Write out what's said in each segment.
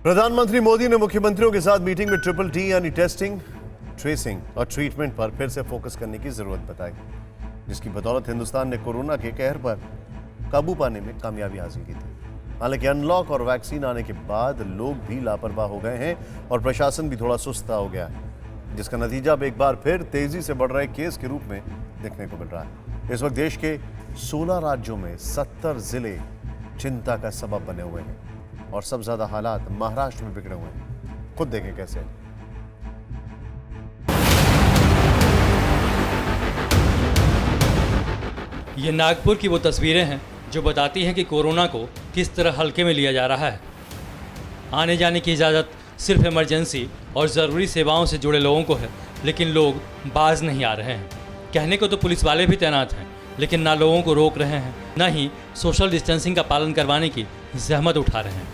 प्रधानमंत्री मोदी ने मुख्यमंत्रियों के साथ मीटिंग में ट्रिपल टी यानी टेस्टिंग, ट्रेसिंग और ट्रीटमेंट पर फिर से फोकस करने की जरूरत बताई, जिसकी बदौलत हिंदुस्तान ने कोरोना के कहर पर काबू पाने में कामयाबी हासिल की थी। हालांकि अनलॉक और वैक्सीन आने के बाद लोग भी लापरवाह हो गए हैं और प्रशासन भी थोड़ा सुस्ता हो गया है, जिसका नतीजा अब एक बार फिर तेजी से बढ़ रहे केस के रूप में देखने को मिल रहा है। इस वक्त देश के 16 राज्यों में 70 जिले चिंता का सबब बने हुए हैं और सबसे ज्यादा हालात महाराष्ट्र में बिगड़े हुए हैं। खुद देखें कैसे। ये नागपुर की वो तस्वीरें हैं जो बताती हैं कि कोरोना को किस तरह हल्के में लिया जा रहा है। आने जाने की इजाज़त सिर्फ इमरजेंसी और ज़रूरी सेवाओं से जुड़े लोगों को है, लेकिन लोग बाज नहीं आ रहे हैं। कहने को तो पुलिस वाले भी तैनात हैं, लेकिन ना लोगों को रोक रहे हैं, ना ही सोशल डिस्टेंसिंग का पालन करवाने की जहमत उठा रहे हैं।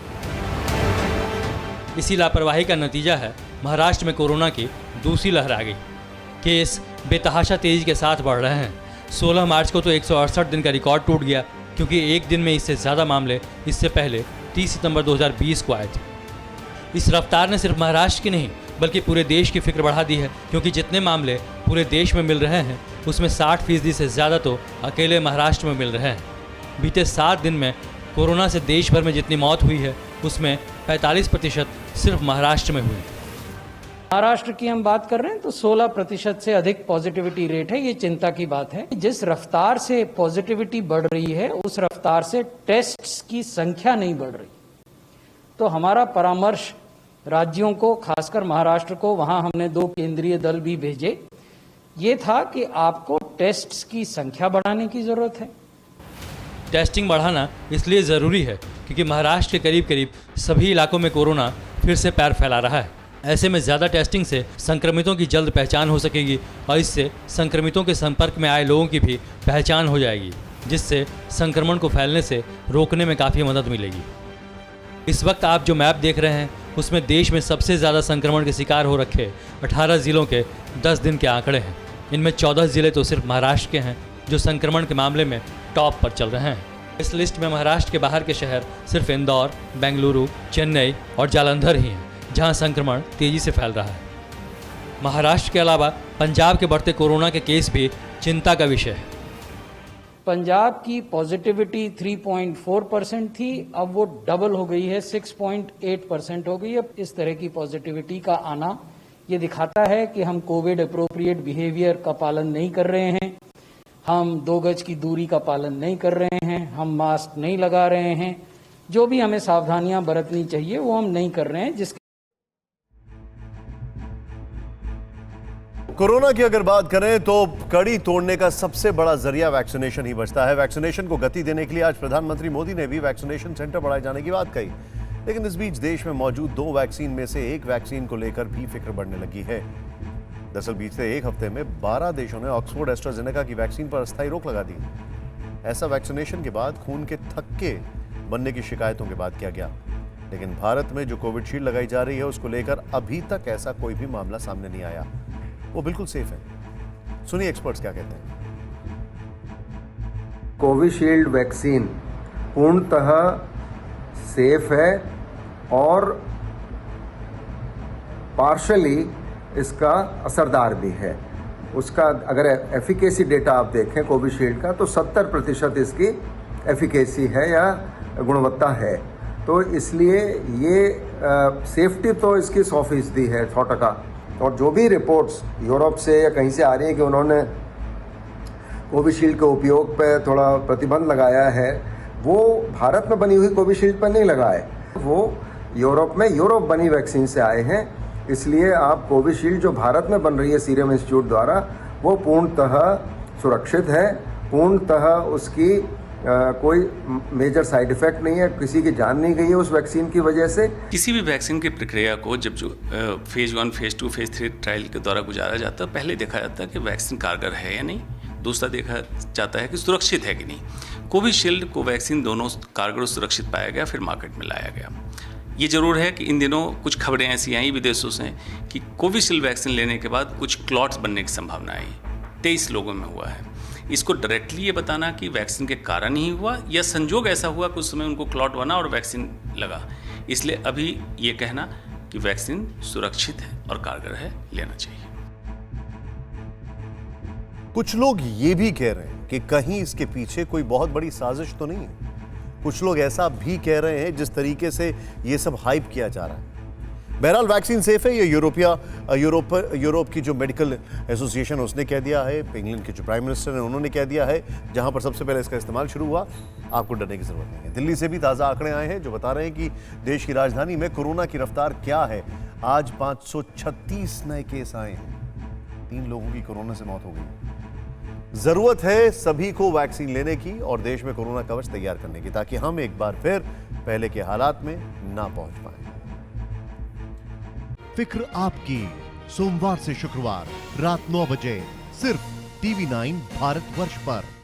इसी लापरवाही का नतीजा है महाराष्ट्र में कोरोना की दूसरी लहर आ गई। केस बेतहाशा तेज़ी के साथ बढ़ रहे हैं। 16 मार्च को तो 168 दिन का रिकॉर्ड टूट गया, क्योंकि एक दिन में इससे ज़्यादा मामले इससे पहले 30 सितंबर 2020 को आए थे। इस रफ्तार ने सिर्फ महाराष्ट्र की नहीं बल्कि पूरे देश की फिक्र बढ़ा दी है, क्योंकि जितने मामले पूरे देश में मिल रहे हैं उसमें 60% से ज़्यादा तो अकेले महाराष्ट्र में मिल रहे हैं। बीते 7 दिन में कोरोना से देश भर में जितनी मौत हुई है उसमें 45% सिर्फ महाराष्ट्र में हुई। महाराष्ट्र की हम बात कर रहे हैं तो 16% से अधिक पॉजिटिविटी रेट है। ये चिंता की बात है। जिस रफ्तार से पॉजिटिविटी बढ़ रही है उस रफ्तार से टेस्ट्स की संख्या नहीं बढ़ रही। तो हमारा परामर्श राज्यों को, खासकर महाराष्ट्र को, वहां हमने 2 केंद्रीय दल भी भेजे, ये था कि आपको टेस्ट्स की संख्या बढ़ाने की जरूरत है। टेस्टिंग बढ़ाना इसलिए ज़रूरी है क्योंकि महाराष्ट्र के करीब करीब सभी इलाकों में कोरोना फिर से पैर फैला रहा है। ऐसे में ज़्यादा टेस्टिंग से संक्रमितों की जल्द पहचान हो सकेगी और इससे संक्रमितों के संपर्क में आए लोगों की भी पहचान हो जाएगी, जिससे संक्रमण को फैलने से रोकने में काफ़ी मदद मिलेगी। इस वक्त आप जो मैप देख रहे हैं उसमें देश में सबसे ज़्यादा संक्रमण के शिकार हो रखे 18 ज़िलों के 10 दिन के आंकड़े हैं। इनमें 14 ज़िले तो सिर्फ महाराष्ट्र के हैं जो संक्रमण के मामले में टॉप पर चल रहे हैं। इस लिस्ट में महाराष्ट्र के बाहर के शहर सिर्फ इंदौर, बेंगलुरु, चेन्नई और जालंधर ही हैं जहां संक्रमण तेजी से फैल रहा है। महाराष्ट्र के अलावा पंजाब के बढ़ते कोरोना के केस भी चिंता का विषय है। पंजाब की पॉजिटिविटी 3.4% थी, अब वो डबल हो गई है, 6.8% हो गई। अब इस तरह की पॉजिटिविटी का आना ये दिखाता है कि हम कोविड अप्रोप्रिएट बिहेवियर का पालन नहीं कर रहे हैं, हम 2 गज की दूरी का पालन नहीं कर रहे हैं, हम मास्क नहीं लगा रहे हैं, जो भी हमें सावधानियां बरतनी चाहिए वो हम नहीं कर रहे हैं। जिसके कोरोना की अगर बात करें तो कड़ी तोड़ने का सबसे बड़ा जरिया वैक्सीनेशन ही बचता है। वैक्सीनेशन को गति देने के लिए आज प्रधानमंत्री मोदी ने भी वैक्सीनेशन सेंटर बढ़ाए जाने की बात कही, लेकिन इस बीच देश में मौजूद 2 वैक्सीन में से एक वैक्सीन को लेकर भी फिक्र बढ़ने लगी है। दरअसल बीते एक हफ्ते में 12 देशों ने ऑक्सफोर्ड एस्ट्राजेनेका की वैक्सीन पर अस्थायी रोक लगा दी। ऐसा वैक्सीनेशन के बाद खून के थक्के बनने की शिकायतों के बाद किया गया, लेकिन भारत में जो कोविशील्ड लगाई जा रही है उसको लेकर अभी तक ऐसा कोई भी मामला सामने नहीं आया। वो बिल्कुल सेफ है। सुनिए एक्सपर्ट्स क्या कहते हैं। कोविशील्ड वैक्सीन पूर्णतः सेफ है और पार्शली इसका असरदार भी है। उसका अगर एफिकेसी डेटा आप देखें कोविशील्ड का तो 70% इसकी एफिकेसी है या गुणवत्ता है। तो इसलिए ये सेफ्टी तो इसकी 100% है, 100%। और जो भी रिपोर्ट्स यूरोप से या कहीं से आ रही हैं कि उन्होंने कोविशील्ड के उपयोग पर थोड़ा प्रतिबंध लगाया है, वो भारत में बनी हुई कोविशील्ड पर नहीं लगा है, वो यूरोप में यूरोप बनी वैक्सीन से आए हैं। इसलिए आप कोविशील्ड जो भारत में बन रही है सीरम इंस्टीट्यूट द्वारा, वो पूर्णतः सुरक्षित है, पूर्णतः उसकी कोई मेजर साइड इफेक्ट नहीं है, किसी की जान नहीं गई है उस वैक्सीन की वजह से। किसी भी वैक्सीन की प्रक्रिया को जब जो फेज़ 1, फेज़ 2, फेज़ 3 ट्रायल के द्वारा गुजारा जाता है, पहले देखा जाता है कि वैक्सीन कारगर है या नहीं, दूसरा देखा जाता है कि सुरक्षित है कि नहीं। कोविशील्ड को वैक्सीन दोनों कारगर और सुरक्षित पाया गया, फिर मार्केट में लाया गया। ये ज़रूर है कि इन दिनों कुछ खबरें ऐसी आई विदेशों से कि कोविशील्ड वैक्सीन लेने के बाद कुछ क्लॉट्स बनने की संभावना आई, 23 लोगों में हुआ है। इसको डायरेक्टली ये बताना कि वैक्सीन के कारण ही हुआ या संजोग ऐसा हुआ कि उस समय उनको क्लॉट बना और वैक्सीन लगा, इसलिए अभी ये कहना कि वैक्सीन सुरक्षित है और कारगर है, लेना चाहिए। कुछ लोग ये भी कह रहे हैं कि कहीं इसके पीछे कोई बहुत बड़ी साजिश तो नहीं है। कुछ लोग ऐसा भी कह रहे हैं जिस तरीके से ये सब हाइप किया जा रहा है। बहरहाल वैक्सीन सेफ है, ये यूरोप की जो मेडिकल एसोसिएशन उसने कह दिया है, इंग्लैंड के जो प्राइम मिनिस्टर हैं उन्होंने कह दिया है, जहां पर सबसे पहले इसका इस्तेमाल शुरू हुआ। आपको डरने की जरूरत नहीं है। दिल्ली से भी ताज़ा आंकड़े आए हैं जो बता रहे हैं कि देश की राजधानी में कोरोना की रफ्तार क्या है। आज 536 नए केस आए हैं, 3 लोगों की कोरोना से मौत हो गई। जरूरत है सभी को वैक्सीन लेने की और देश में कोरोना कवच तैयार करने की, ताकि हम एक बार फिर पहले के हालात में ना पहुंच पाए। फिक्र आपकी, सोमवार से शुक्रवार रात 9 बजे सिर्फ TV9 भारतवर्ष पर।